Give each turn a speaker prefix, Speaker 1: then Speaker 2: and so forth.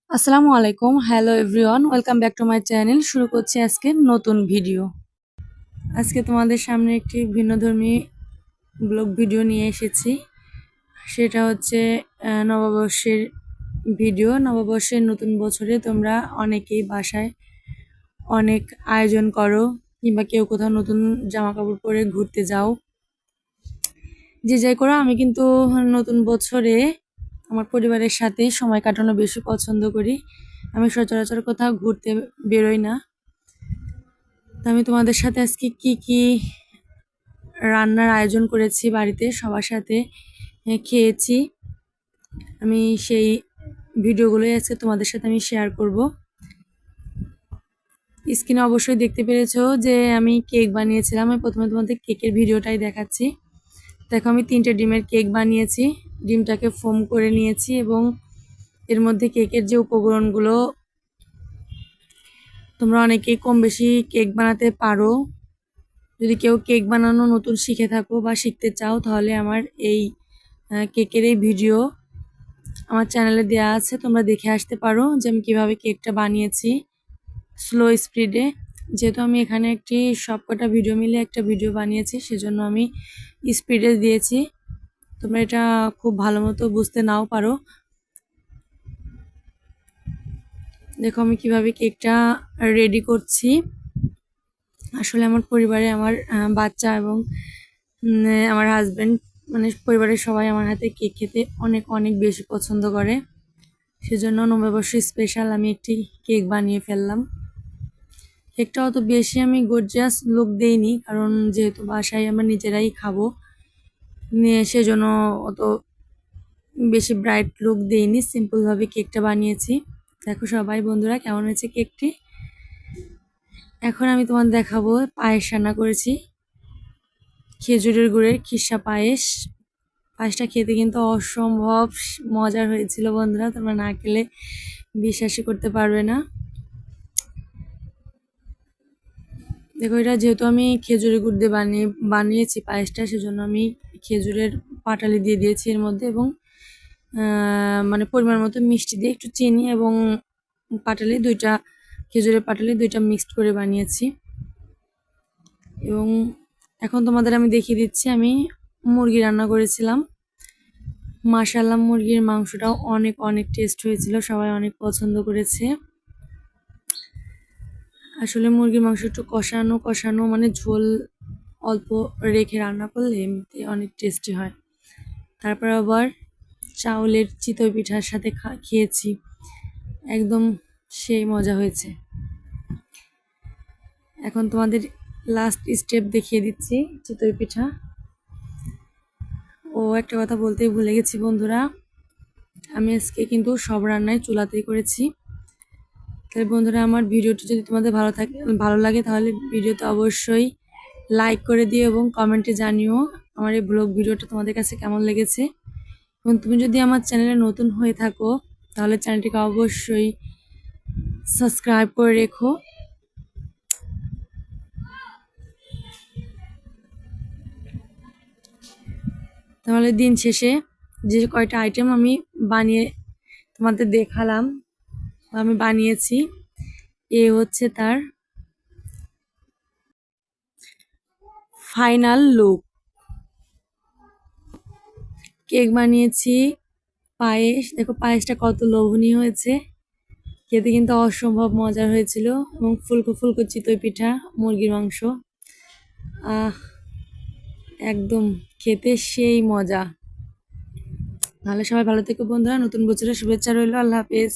Speaker 1: আসসালামু আলাইকুম, hello everyone, welcome back to my channel. শুরু করছি আজকে নতুন ভিডিও। আজকে তোমাদের সামনে একটি ভিন্নধর্মী ব্লগ ভিডিও নিয়ে এসেছি। সেটা হচ্ছে নববর্ষের ভিডিও। নববর্ষের নতুন বছরে তোমরা অনেকেই বাসায় অনেক আয়োজন করো, কিংবা কেউ কোথাও নতুন জামা কাপড় পরে ঘুরতে যাও। যে যাই করো, আমি কিন্তু নতুন বছরে আমার পরিবারের সাথে সময় কাটানো বেশি পছন্দ করি। আমি সচরাচর কোথাও ঘুরতে বেরোই না। তো আমি তোমাদের সাথে আজকে কি রান্নার আয়োজন করেছি বাড়িতে সবার সাথে খেয়েছি, আমি সেই ভিডিওগুলোই আজকে তোমাদের সাথে আমি শেয়ার করব। স্ক্রিনে অবশ্যই দেখতে পেরেছো যে আমি কেক বানিয়েছিলাম। আমি প্রথমে তোমাদের কেকের ভিডিওটাই দেখাচ্ছি। দেখো, আমি 3টে ডিমের কেক বানিয়েছি। ডিমটাকে ফোম করে নিয়েছি এবং এর মধ্যে কেকের যে উপকরণগুলো, তোমরা অনেকেই কম বেশি কেক বানাতে পারো। যদি কেউ কেক বানানো নতুন শিখে থাকো বা শিখতে চাও, তাহলে আমার এই কেকের এই ভিডিও আমার চ্যানেলে দেওয়া আছে, তোমরা দেখে আসতে পারো যে আমি কীভাবে কেকটা বানিয়েছি স্লো স্পিডে। যেহেতু আমি এখানে একটি সবকটা ভিডিও মিলে একটা ভিডিও বানিয়েছি, সেজন্য আমি স্পিডে দিয়েছি। তোমরা এটা খুব ভালো মতো বুঝতে নাও পারো। দেখো আমি কিভাবে কেকটা রেডি করছি। আসলে আমার পরিবারে আমার বাচ্চা এবং আমার হাজব্যান্ড, মানে পরিবারের সবাই আমার হাতে কেক খেতে অনেক অনেক বেশি পছন্দ করে। সেজন্য নববর্ষ স্পেশাল আমি একটি কেক বানিয়ে ফেললাম। কেকটা অত বেশি আমি গর্জিয়াস লুক দেইনি, কারণ যেহেতু বাসায় আমরা নিজেরাই খাবো, সেজন্য অত বেশি ব্রাইট লুক দেইনি, সিম্পলভাবে কেকটা বানিয়েছি। দেখো সবাই বন্ধুরা, কেমন হয়েছে কেকটি। এখন আমি তোমাদের দেখাবো পায়েস রান্না করেছি, খেজুরের গুড়ের খিরসা পায়েস। পায়েসটা খেতে কিন্তু অসম্ভব মজার হয়েছিল বন্ধুরা, তোমরা না খেলে বিশ্বাসই করতে পারবে না। দেখো, এটা যেহেতু আমি খেজুরের গুড় দিয়ে বানিয়েছি পায়েসটা, সেজন্য আমি খেজুরের পাটালি দিয়ে দিয়েছি এর মধ্যে, এবং মানে পরিমাণ মতো মিষ্টি দিয়ে একটু চিনি এবং পাটালি দুইটা, খেজুরের পাটালি দুইটা মিক্সড করে বানিয়েছি। এবং এখন তোমাদের আমি দেখিয়ে দিচ্ছি আমি মুরগি রান্না করেছিলাম। মাশাআল্লাহ, মুরগির মাংসটাও অনেক অনেক টেস্ট হয়েছিল, সবাই অনেক পছন্দ করেছে। আসলে মুরগির মাংস একটু কষানো কষানো, মানে ঝোল অল্প রেখে রান্না করলে এমনিতে অনেক টেস্টি হয়। তারপর আবার চাউলের চিতই পিঠার সাথে খেয়েছি, একদম সেই মজা হয়েছে। এখন তোমাদের লাস্ট স্টেপ দেখিয়ে দিচ্ছি চিতই পিঠা। একটা কথা বলতেই ভুলে গেছি বন্ধুরা, আমি আজকে কিন্তু সব রান্নাই চুলাতেই করেছি। তাহলে বন্ধুরা, আমার ভিডিওটি যদি তোমাদের ভালো লাগে, তাহলে ভিডিওতে অবশ্যই লাইক করে দিও এবং কমেন্টে জানিও আমার এই ব্লগ ভিডিওটা তোমাদের কাছে কেমন লেগেছে। এবং তুমি যদি আমার চ্যানেলে নতুন হয়ে থাকো, তাহলে চ্যানেলটিকে অবশ্যই সাবস্ক্রাইব করে রেখো। তাহলে দিন শেষে যে কয়টা আইটেম আমি বানিয়ে তোমাদের দেখালাম, আমি বানিয়েছি, হচ্ছে তার ফাইনাল লুক। কেক বানিয়েছি, পায়েস, দেখো পায়েসটা কত লোভনীয় হয়েছে, খেতে কিন্তু অসম্ভব মজার হয়েছিল। এবং ফুলকো ফুলকো চিতই পিঠা, মুরগির মাংস, একদম খেতে সেই মজা। তাহলে সবাই ভালো থেকো বন্ধুরা, নতুন বছরের শুভেচ্ছা রইল। আল্লাহ হাফেজ।